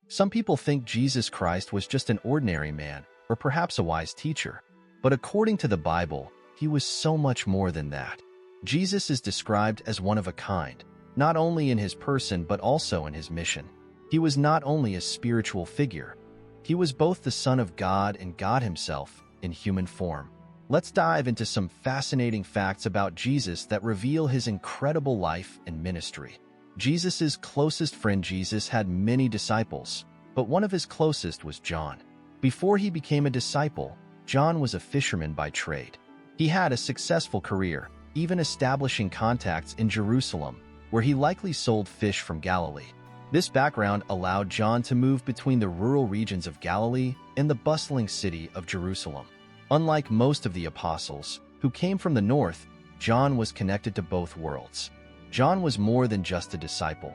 Some people think Jesus Christ was just an ordinary man, or perhaps a wise teacher. But according to the Bible, he was so much more than that. Jesus is described as one of a kind, not only in his person but also in his mission. He was not only a spiritual figure, he was both the Son of God and God himself in human form. Let's dive into some fascinating facts about Jesus that reveal his incredible life and ministry. Jesus' closest friend. Jesus had many disciples, but one of his closest was John. Before he became a disciple, John was a fisherman by trade. He had a successful career, even establishing contacts in Jerusalem, where he likely sold fish from Galilee. This background allowed John to move between the rural regions of Galilee and the bustling city of Jerusalem. Unlike most of the apostles, who came from the north, John was connected to both worlds. John was more than just a disciple.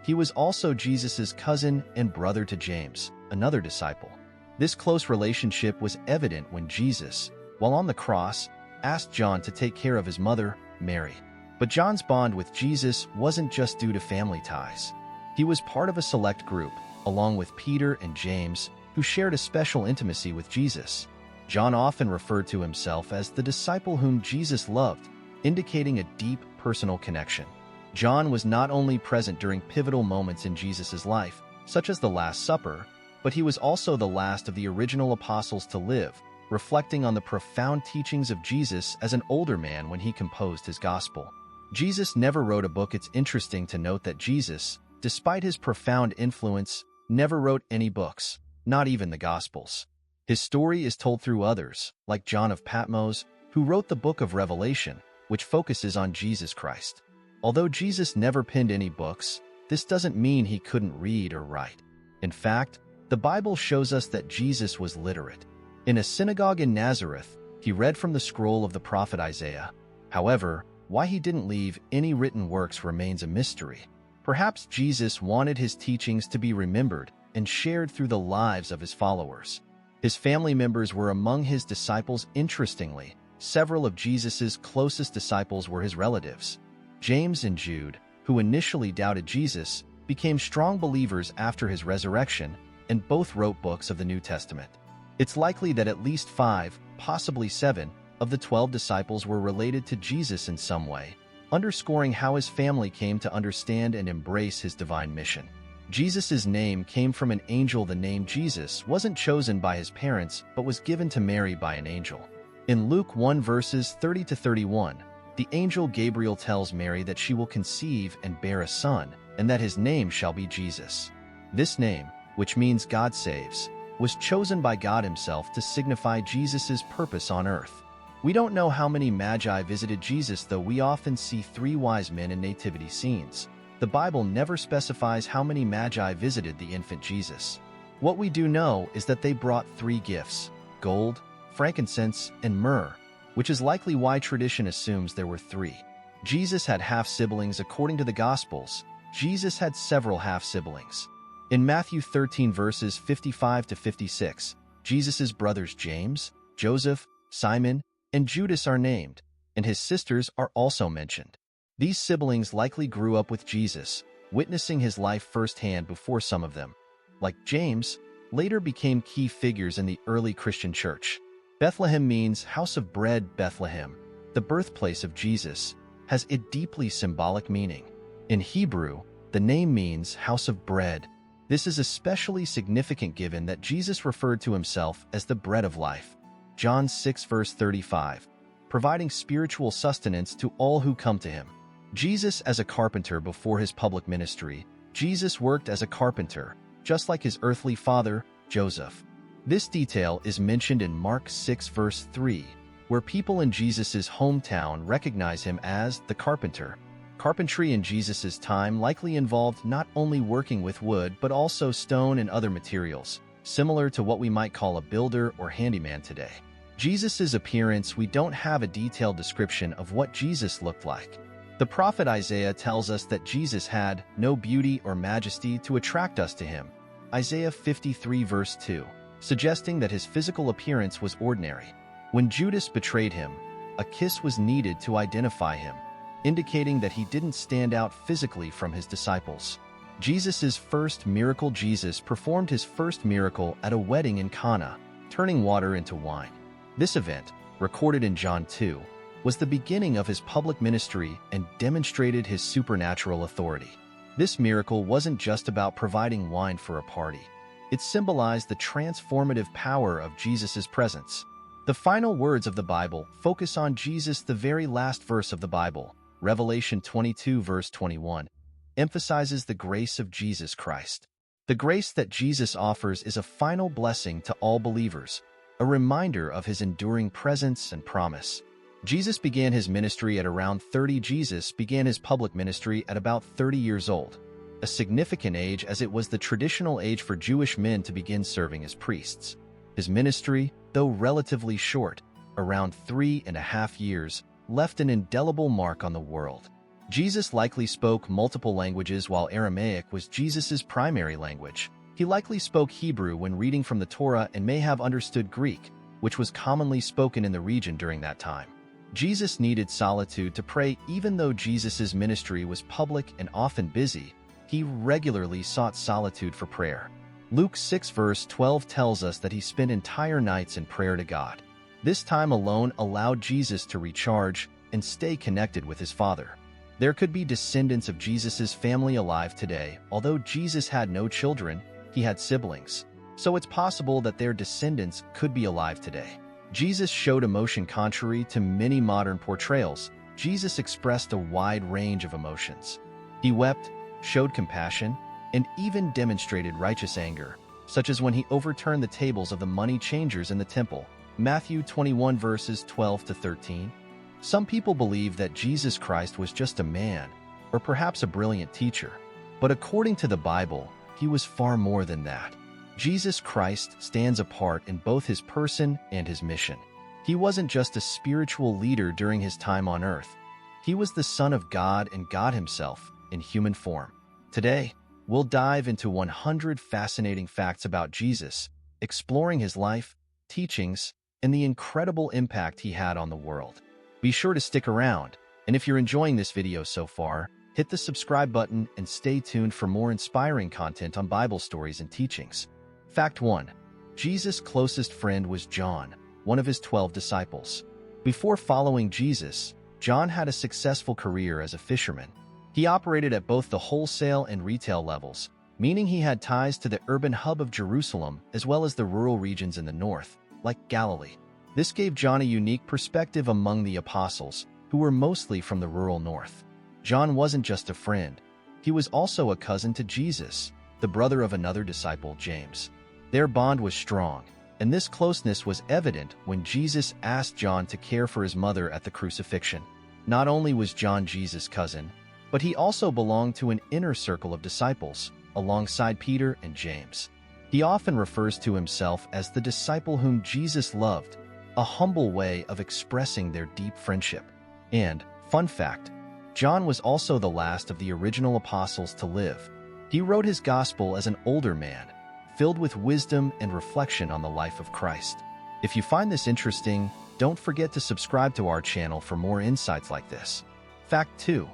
He was also Jesus' cousin and brother to James, another disciple. This close relationship was evident when Jesus, while on the cross, asked John to take care of his mother, Mary. But John's bond with Jesus wasn't just due to family ties. He was part of a select group, along with Peter and James, who shared a special intimacy with Jesus. John often referred to himself as the disciple whom Jesus loved, indicating a deep personal connection. John was not only present during pivotal moments in Jesus' life, such as the Last Supper, but he was also the last of the original apostles to live, reflecting on the profound teachings of Jesus as an older man when he composed his gospel. Jesus never wrote a book. It's interesting to note that Jesus, despite his profound influence, never wrote any books, not even the Gospels. His story is told through others, like John of Patmos, who wrote the book of Revelation, which focuses on Jesus Christ. Although Jesus never penned any books, this doesn't mean he couldn't read or write. In fact, the Bible shows us that Jesus was literate. In a synagogue in Nazareth, he read from the scroll of the prophet Isaiah. However, why he didn't leave any written works remains a mystery. Perhaps Jesus wanted his teachings to be remembered and shared through the lives of his followers. His family members were among his disciples. Interestingly, several of Jesus' closest disciples were his relatives. James and Jude, who initially doubted Jesus, became strong believers after his resurrection, and both wrote books of the New Testament. It's likely that at least 5, possibly 7, of the 12 disciples were related to Jesus in some way, underscoring how his family came to understand and embrace his divine mission. Jesus' name came from an angel. The name Jesus wasn't chosen by his parents, but was given to Mary by an angel. In Luke 1 verses 30-31, the angel Gabriel tells Mary that she will conceive and bear a son, and that his name shall be Jesus. This name, which means God saves, was chosen by God himself to signify Jesus' purpose on earth. We don't know how many magi visited Jesus, though we often see 3 wise men in nativity scenes. The Bible never specifies how many magi visited the infant Jesus. What we do know is that they brought 3 gifts: gold, frankincense, and myrrh, which is likely why tradition assumes there were 3. Jesus had half-siblings. According to the Gospels, Jesus had several half-siblings. In Matthew 13 verses 55-56, Jesus' brothers James, Joseph, Simon, and Judas are named, and his sisters are also mentioned. These siblings likely grew up with Jesus, witnessing his life firsthand. Before some of them, like James, later became key figures in the early Christian church. Bethlehem means house of bread. Bethlehem, the birthplace of Jesus, has a deeply symbolic meaning. In Hebrew, the name means house of bread. This is especially significant given that Jesus referred to himself as the bread of life. John 6 verse 35, providing spiritual sustenance to all who come to him. Jesus as a carpenter. Before his public ministry, Jesus worked as a carpenter, just like his earthly father, Joseph. This detail is mentioned in Mark 6 verse 3, where people in Jesus' hometown recognize him as the carpenter. Carpentry in Jesus' time likely involved not only working with wood but also stone and other materials, similar to what we might call a builder or handyman today. Jesus' appearance. We don't have a detailed description of what Jesus looked like. The prophet Isaiah tells us that Jesus had no beauty or majesty to attract us to him, Isaiah 53 verse 2, suggesting that his physical appearance was ordinary. When Judas betrayed him, a kiss was needed to identify him, indicating that he didn't stand out physically from his disciples. Jesus' first miracle. Jesus performed his first miracle at a wedding in Cana, turning water into wine. This event, recorded in John 2, was the beginning of his public ministry and demonstrated his supernatural authority. This miracle wasn't just about providing wine for a party. It symbolized the transformative power of Jesus' presence. The final words of the Bible focus on Jesus. The very last verse of the Bible, Revelation 22 verse 21, emphasizes the grace of Jesus Christ. The grace that Jesus offers is a final blessing to all believers, a reminder of his enduring presence and promise. Jesus began his ministry at around 30. Jesus began his public ministry at about 30 years old, a significant age as it was the traditional age for Jewish men to begin serving as priests. His ministry, though relatively short, around 3.5 years, left an indelible mark on the world. Jesus likely spoke multiple languages while Aramaic was Jesus' primary language. He likely spoke Hebrew when reading from the Torah and may have understood Greek, which was commonly spoken in the region during that time. Jesus needed solitude to pray. Even though Jesus' ministry was public and often busy, he regularly sought solitude for prayer. Luke 6 verse 12 tells us that he spent entire nights in prayer to God. This time alone allowed Jesus to recharge and stay connected with his Father. There could be descendants of Jesus' family alive today. Although Jesus had no children, he had siblings, so it's possible that their descendants could be alive today. Jesus showed emotion contrary to many modern portrayals. Jesus expressed a wide range of emotions. He wept, showed compassion, and even demonstrated righteous anger, such as when he overturned the tables of the money changers in the temple, Matthew 21 verses 12 to 13. Some people believe that Jesus Christ was just a man, or perhaps a brilliant teacher. But according to the Bible, he was far more than that. Jesus Christ stands apart in both his person and his mission. He wasn't just a spiritual leader during his time on earth. He was the Son of God and God himself in human form. Today, we'll dive into 100 fascinating facts about Jesus, exploring his life, teachings, and the incredible impact he had on the world. Be sure to stick around, and if you're enjoying this video so far, hit the subscribe button and stay tuned for more inspiring content on Bible stories and teachings. Fact 1. Jesus' closest friend was John, one of his 12 disciples. Before following Jesus, John had a successful career as a fisherman. He operated at both the wholesale and retail levels, meaning he had ties to the urban hub of Jerusalem as well as the rural regions in the north, like Galilee. This gave John a unique perspective among the apostles, who were mostly from the rural north. John wasn't just a friend. He was also a cousin to Jesus, the brother of another disciple, James. Their bond was strong, and this closeness was evident when Jesus asked John to care for his mother at the crucifixion. Not only was John Jesus' cousin, but he also belonged to an inner circle of disciples, alongside Peter and James. He often refers to himself as the disciple whom Jesus loved, a humble way of expressing their deep friendship. And, fun fact, John was also the last of the original apostles to live. He wrote his gospel as an older man, filled with wisdom and reflection on the life of Christ. If you find this interesting, don't forget to subscribe to our channel for more insights like this. Fact 2.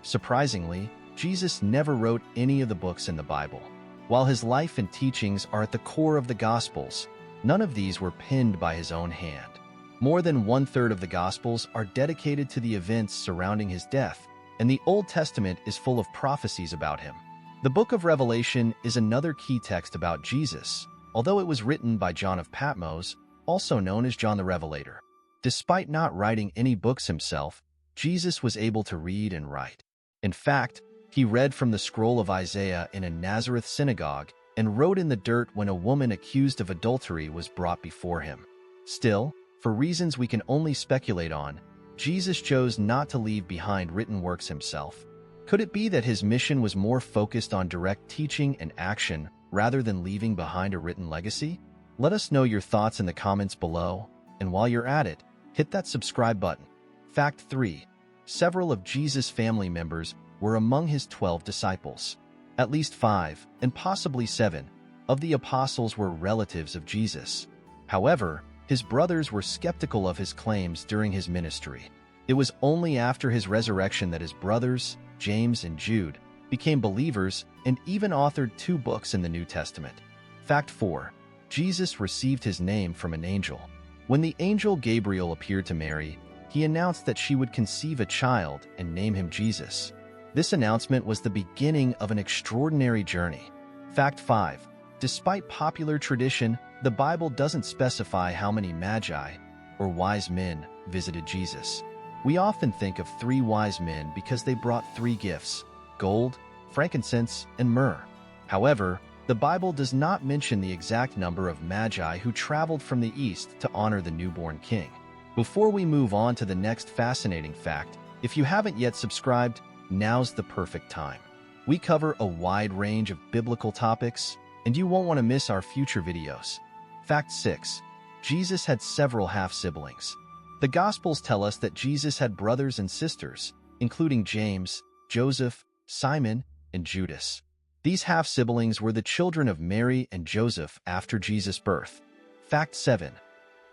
Surprisingly, Jesus never wrote any of the books in the Bible. While his life and teachings are at the core of the Gospels, none of these were penned by his own hand. More than 1/3 of the Gospels are dedicated to the events surrounding his death, and the Old Testament is full of prophecies about him. The book of Revelation is another key text about Jesus, although it was written by John of Patmos, also known as John the Revelator. Despite not writing any books himself, Jesus was able to read and write. In fact, he read from the scroll of Isaiah in a Nazareth synagogue and wrote in the dirt when a woman accused of adultery was brought before him. Still, for reasons we can only speculate on, Jesus chose not to leave behind written works himself. Could it be that his mission was more focused on direct teaching and action rather than leaving behind a written legacy? Let us know your thoughts in the comments below, and while you're at it, hit that subscribe button. Fact 3. Several of Jesus' family members were among his 12 disciples. At least 5, and possibly 7, of the apostles were relatives of Jesus. However, his brothers were skeptical of his claims during his ministry. It was only after his resurrection that his brothers, James and Jude, became believers, and even authored 2 books in the New Testament. Fact 4. Jesus received his name from an angel. When the angel Gabriel appeared to Mary, he announced that she would conceive a child and name him Jesus. This announcement was the beginning of an extraordinary journey. Fact 5. Despite popular tradition, the Bible doesn't specify how many magi, or wise men, visited Jesus. We often think of 3 wise men because they brought 3 gifts: gold, frankincense, and myrrh. However, the Bible does not mention the exact number of magi who traveled from the east to honor the newborn king. Before we move on to the next fascinating fact, if you haven't yet subscribed, now's the perfect time. We cover a wide range of biblical topics, and you won't want to miss our future videos. Fact 6. Jesus had several half-siblings. The Gospels tell us that Jesus had brothers and sisters, including James, Joseph, Simon, and Judas. These half-siblings were the children of Mary and Joseph after Jesus' birth. Fact 7.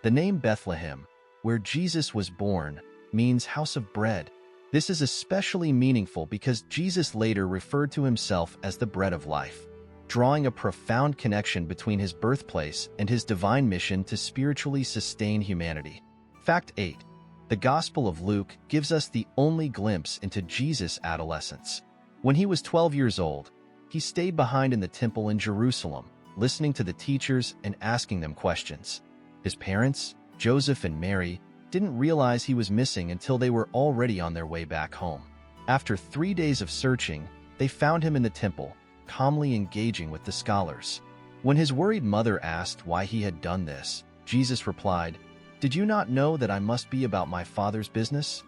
The name Bethlehem, where Jesus was born, means house of bread. This is especially meaningful because Jesus later referred to himself as the bread of life, drawing a profound connection between his birthplace and his divine mission to spiritually sustain humanity. Fact 8. The Gospel of Luke gives us the only glimpse into Jesus' adolescence. When he was 12 years old, he stayed behind in the temple in Jerusalem, listening to the teachers and asking them questions. His parents, Joseph and Mary, didn't realize he was missing until they were already on their way back home. After 3 days of searching, they found him in the temple, calmly engaging with the scholars. When his worried mother asked why he had done this, Jesus replied, "Did you not know that I must be about my Father's business?"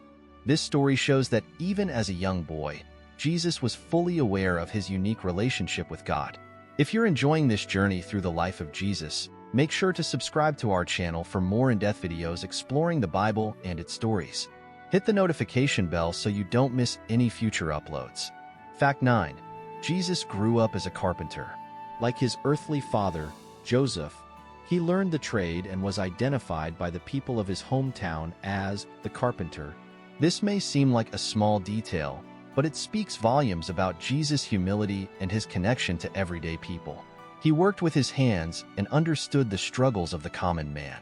This story shows that even as a young boy, Jesus was fully aware of his unique relationship with God. If you're enjoying this journey through the life of Jesus, make sure to subscribe to our channel for more in-depth videos exploring the Bible and its stories. Hit the notification bell so you don't miss any future uploads. Fact 9. Jesus grew up as a carpenter. Like his earthly father, Joseph, he learned the trade and was identified by the people of his hometown as the carpenter. This may seem like a small detail, but it speaks volumes about Jesus' humility and his connection to everyday people. He worked with his hands and understood the struggles of the common man.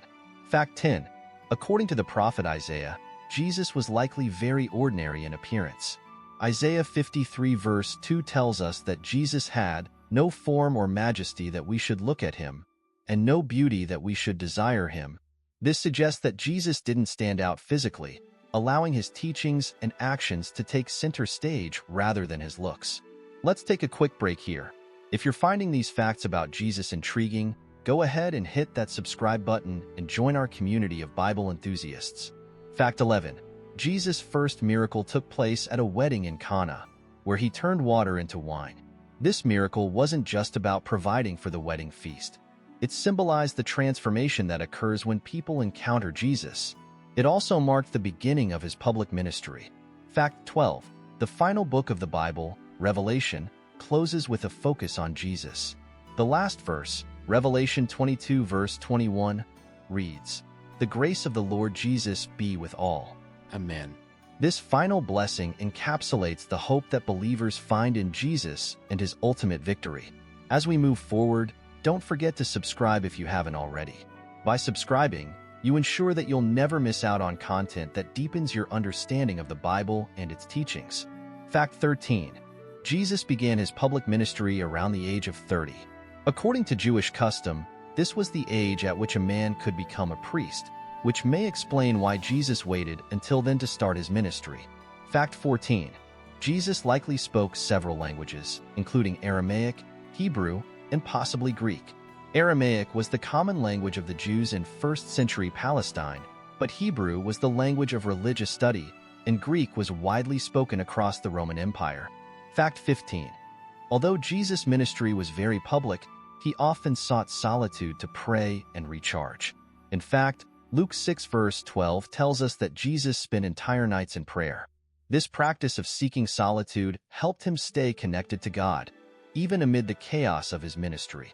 Fact 10. According to the prophet Isaiah, Jesus was likely very ordinary in appearance. Isaiah 53 verse 2 tells us that Jesus had no form or majesty that we should look at him, and no beauty that we should desire him. This suggests that Jesus didn't stand out physically, allowing his teachings and actions to take center stage rather than his looks. Let's take a quick break here. If you're finding these facts about Jesus intriguing, go ahead and hit that subscribe button and join our community of Bible enthusiasts. Fact 11. Jesus' first miracle took place at a wedding in Cana, where he turned water into wine. This miracle wasn't just about providing for the wedding feast. It symbolized the transformation that occurs when people encounter Jesus. It also marked the beginning of his public ministry. Fact 12. The final book of the Bible, Revelation, closes with a focus on Jesus. The last verse, Revelation 22 verse 21, reads, "The grace of the Lord Jesus be with all. Amen." This final blessing encapsulates the hope that believers find in Jesus and his ultimate victory. As we move forward, don't forget to subscribe if you haven't already. By subscribing, you ensure that you'll never miss out on content that deepens your understanding of the Bible and its teachings. Fact 13. Jesus began his public ministry around the age of 30. According to Jewish custom, this was the age at which a man could become a priest, which may explain why Jesus waited until then to start his ministry. Fact 14. Jesus likely spoke several languages, including Aramaic, Hebrew, and possibly Greek. Aramaic was the common language of the Jews in 1st century Palestine, but Hebrew was the language of religious study, and Greek was widely spoken across the Roman Empire. Fact 15. Although Jesus' ministry was very public, he often sought solitude to pray and recharge. In fact, Luke 6 verse 12 tells us that Jesus spent entire nights in prayer. This practice of seeking solitude helped him stay connected to God, even amid the chaos of his ministry.